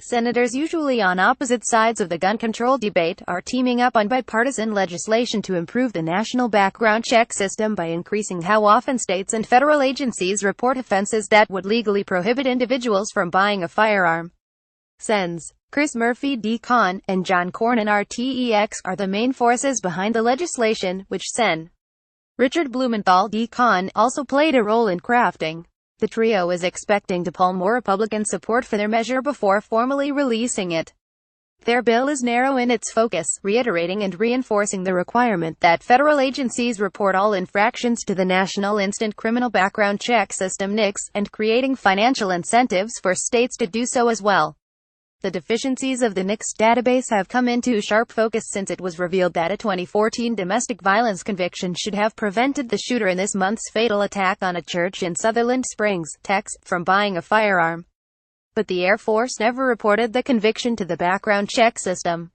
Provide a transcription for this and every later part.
Senators usually on opposite sides of the gun control debate are teaming up on bipartisan legislation to improve the national background check system by increasing how often states and federal agencies report offenses that would legally prohibit individuals from buying a firearm. Sens. Chris Murphy D-Con, and John Cornyn RTEX are the main forces behind the legislation, which Sen. Richard Blumenthal D-Con also played a role in crafting. The trio is expecting to pull more Republican support for their measure before formally releasing it. Their bill is narrow in its focus, reiterating and reinforcing the requirement that federal agencies report all infractions to the National Instant Criminal Background Check System (NICS), and creating financial incentives for states to do so as well. The deficiencies of the NICS database have come into sharp focus since it was revealed that a 2014 domestic violence conviction should have prevented the shooter in this month's fatal attack on a church in Sutherland Springs, Texas, from buying a firearm. But the Air Force never reported the conviction to the background check system.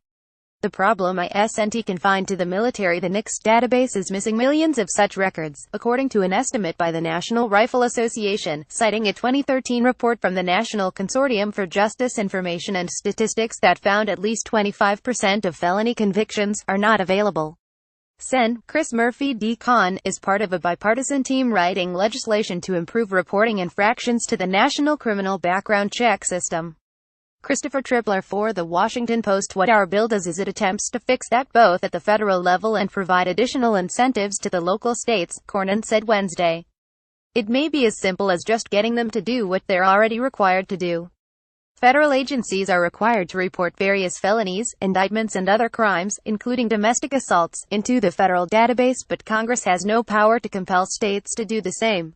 The problem isn't confined to the military. The NICS database is missing millions of such records, according to an estimate by the National Rifle Association, citing a 2013 report from the National Consortium for Justice Information and Statistics that found at least 25% of felony convictions are not available. Sen. Chris Murphy D-Con is part of a bipartisan team writing legislation to improve reporting infractions to the National Criminal Background Check System. Christopher Tripler for The Washington Post. What our bill does is it attempts to fix that both at the federal level and provide additional incentives to the local states, Cornyn said Wednesday. It may be as simple as just getting them to do what they're already required to do. Federal agencies are required to report various felonies, indictments and other crimes, including domestic assaults, into the federal database, but Congress has no power to compel states to do the same.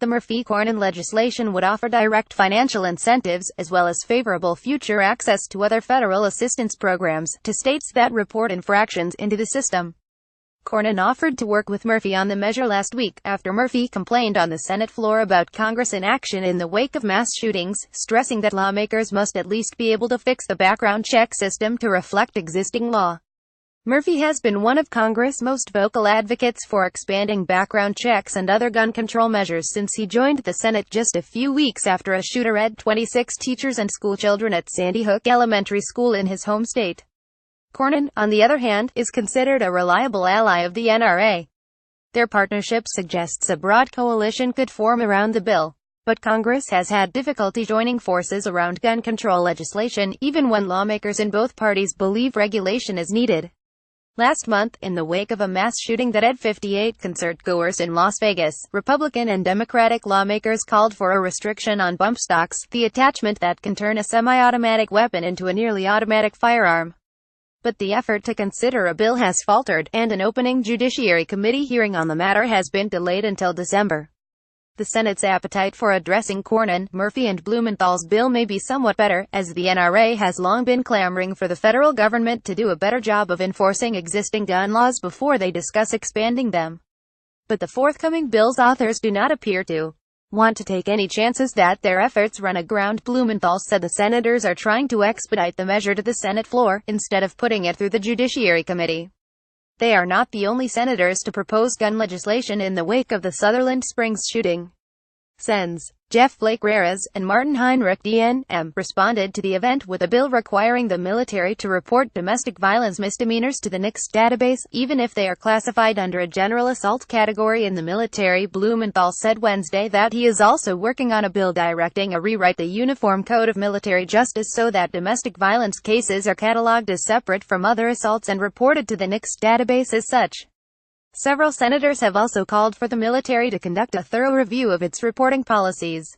The Murphy-Cornyn legislation would offer direct financial incentives, as well as favorable future access to other federal assistance programs, to states that report infractions into the system. Cornyn offered to work with Murphy on the measure last week, after Murphy complained on the Senate floor about Congress inaction in the wake of mass shootings, stressing that lawmakers must at least be able to fix the background check system to reflect existing law. Murphy has been one of Congress' most vocal advocates for expanding background checks and other gun control measures since he joined the Senate just a few weeks after a shooter had 26 teachers and schoolchildren at Sandy Hook Elementary School in his home state. Cornyn, on the other hand, is considered a reliable ally of the NRA. Their partnership suggests a broad coalition could form around the bill. But Congress has had difficulty joining forces around gun control legislation, even when lawmakers in both parties believe regulation is needed. Last month, in the wake of a mass shooting that had 58 concertgoers in Las Vegas, Republican and Democratic lawmakers called for a restriction on bump stocks, the attachment that can turn a semi-automatic weapon into a nearly automatic firearm. But the effort to consider a bill has faltered, and an opening Judiciary Committee hearing on the matter has been delayed until December. The Senate's appetite for addressing Cornyn, Murphy and Blumenthal's bill may be somewhat better, as the NRA has long been clamoring for the federal government to do a better job of enforcing existing gun laws before they discuss expanding them. But the forthcoming bill's authors do not appear to want to take any chances that their efforts run aground. Blumenthal said the senators are trying to expedite the measure to the Senate floor, instead of putting it through the Judiciary Committee. They are not the only senators to propose gun legislation in the wake of the Sutherland Springs shooting. Sens. Jeff Flake Rares and Martin Heinrich D.N.M. responded to the event with a bill requiring the military to report domestic violence misdemeanors to the NICS database, even if they are classified under a general assault category in the military. Blumenthal said Wednesday that he is also working on a bill directing a rewrite the Uniform Code of Military Justice so that domestic violence cases are cataloged as separate from other assaults and reported to the NICS database as such. Several senators have also called for the military to conduct a thorough review of its reporting policies.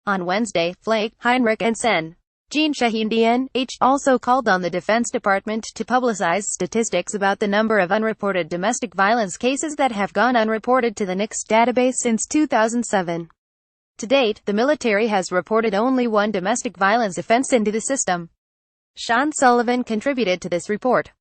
On Wednesday, Flake, Heinrich and Sen. Jean Shaheen D.N.H. also called on the Defense Department to publicize statistics about the number of unreported domestic violence cases that have gone unreported to the NICS database since 2007. To date, the military has reported only one domestic violence offense into the system. Sean Sullivan contributed to this report.